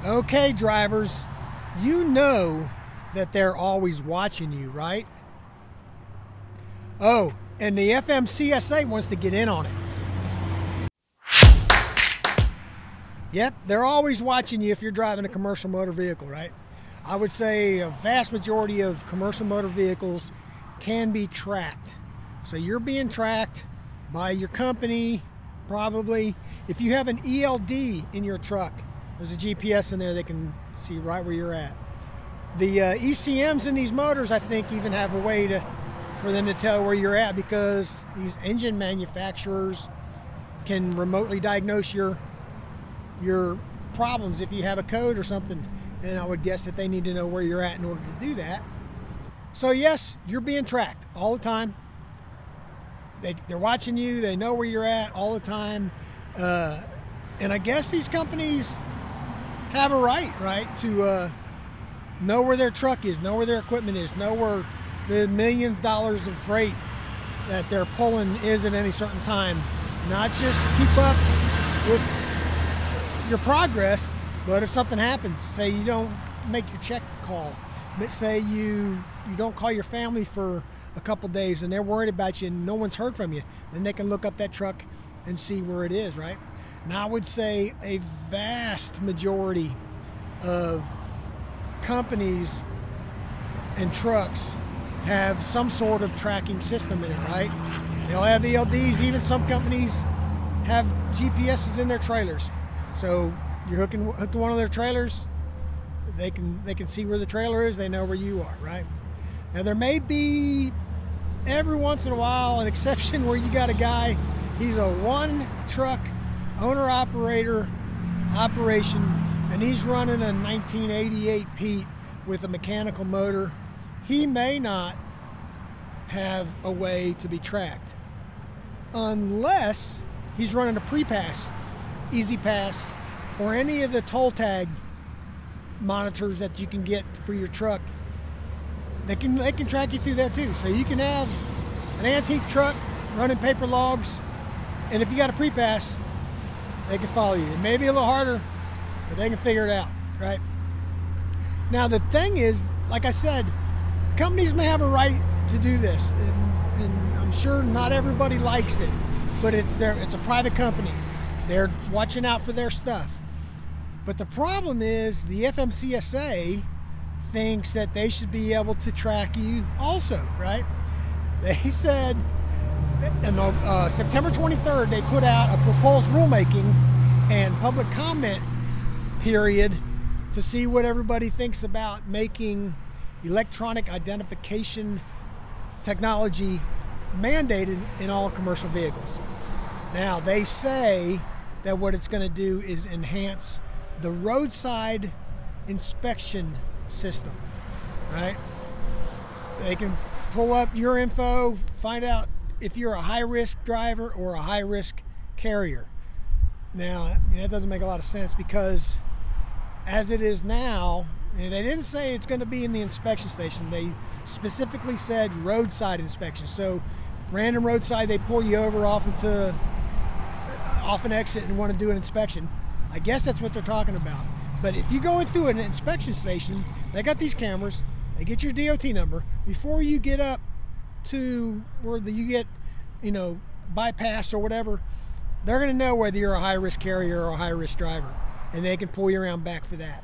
Okay, drivers, you know that they're always watching you, right? Oh, and the FMCSA wants to get in on it. Yep, they're always watching you if you're driving a commercial motor vehicle, right? I would say a vast majority of commercial motor vehicles can be tracked. So you're being tracked by your company, probably. If you have an ELD in your truck, there's a GPS in there, they can see right where you're at. The ECMs in these motors, I think, even have a way for them to tell where you're at, because these engine manufacturers can remotely diagnose your problems if you have a code or something. And I would guess that they need to know where you're at in order to do that. So yes, you're being tracked all the time. They're watching you, they know where you're at all the time. And I guess these companies have a right to know where their truck is, know where their equipment is, know where the millions of dollars of freight that they're pulling is at any certain time. Not just keep up with your progress, but if something happens, say you don't make your check call, but say you don't call your family for a couple days and they're worried about you and no one's heard from you, then they can look up that truck and see where it is, right? Now I would say a vast majority of companies and trucks have some sort of tracking system in it, right? They'll have ELDs, even some companies have GPSs in their trailers. So you're hooking one of their trailers, they can see where the trailer is, they know where you are, right? Now there may be every once in a while an exception where you got a guy, he's a one truck owner-operator operation, and he's running a 1988 Pete with a mechanical motor. He may not have a way to be tracked unless he's running a pre-pass, easy pass, or any of the toll tag monitors that you can get for your truck. They can track you through there too. So you can have an antique truck running paper logs, and if you got a pre-pass, they can follow you. It may be a little harder, but they can figure it out, right? Now the thing is, like I said, companies may have a right to do this, and I'm sure not everybody likes it, but it's a private company. They're watching out for their stuff. But the problem is the FMCSA thinks that they should be able to track you also, right? They said on September 23rd, they put out a proposed rulemaking and public comment period to see what everybody thinks about making electronic identification technology mandated in all commercial vehicles. Now, they say that what it's going to do is enhance the roadside inspection system, right? They can pull up your info, find out if you're a high-risk driver or a high-risk carrier. Now, that doesn't make a lot of sense, because as it is now, they didn't say it's going to be in the inspection station. They specifically said roadside inspection. So random roadside, they pull you over off an exit and want to do an inspection. I guess that's what they're talking about. But if you go in through an inspection station, they got these cameras, they get your DOT number. Before you get up to where you get, bypass or whatever, they're going to know whether you're a high-risk carrier or a high-risk driver, and they can pull you around back for that.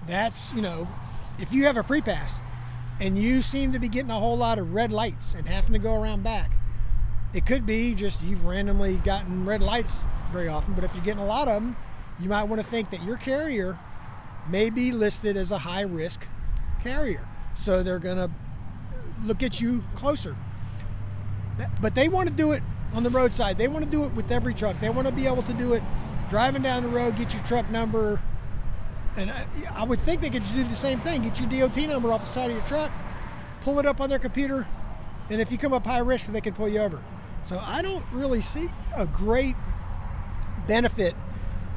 That's, if you have a pre-pass and you seem to be getting a whole lot of red lights and having to go around back, it could be just you've randomly gotten red lights very often. But if you're getting a lot of them, you might want to think that your carrier may be listed as a high-risk carrier. So they're going to look at you closer. But they want to do it on the roadside. They want to do it with every truck. They want to be able to do it driving down the road, get your truck number. And I would think they could do the same thing. Get your DOT number off the side of your truck, pull it up on their computer, and if you come up high risk, they can pull you over. So I don't really see a great benefit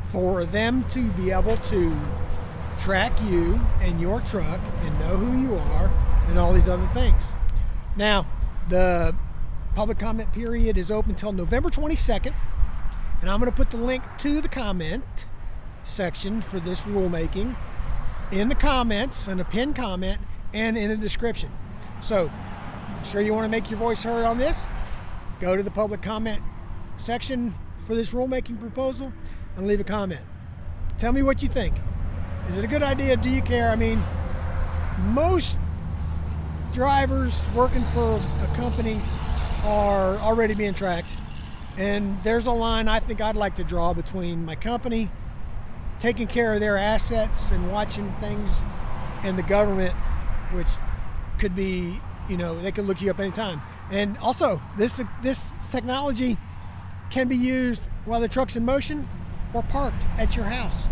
for them to be able to track you and your truck and know who you are and all these other things. Now, the public comment period is open until November 22nd, and I'm going to put the link to the comment section for this rulemaking in the comments, in a pinned comment, and in a description. So I'm sure you want to make your voice heard on this. Go to the public comment section for this rulemaking proposal and leave a comment. Tell me what you think. Is it a good idea? Do you care? I mean, most drivers working for a company are already being tracked, and there's a line I think I'd like to draw between my company taking care of their assets and watching things, and the government, which could be, you know, they could look you up anytime. And also, this technology can be used while the truck's in motion or parked at your house.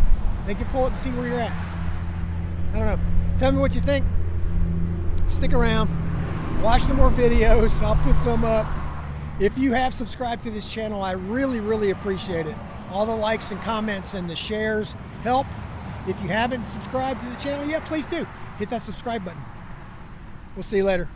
They can pull it and see where you're at. I don't know. Tell me what you think. Stick around. Watch some more videos. I'll put some up. If you have subscribed to this channel, I really appreciate it. All the likes and comments and the shares help. If you haven't subscribed to the channel yet, please do. Hit that subscribe button. We'll see you later.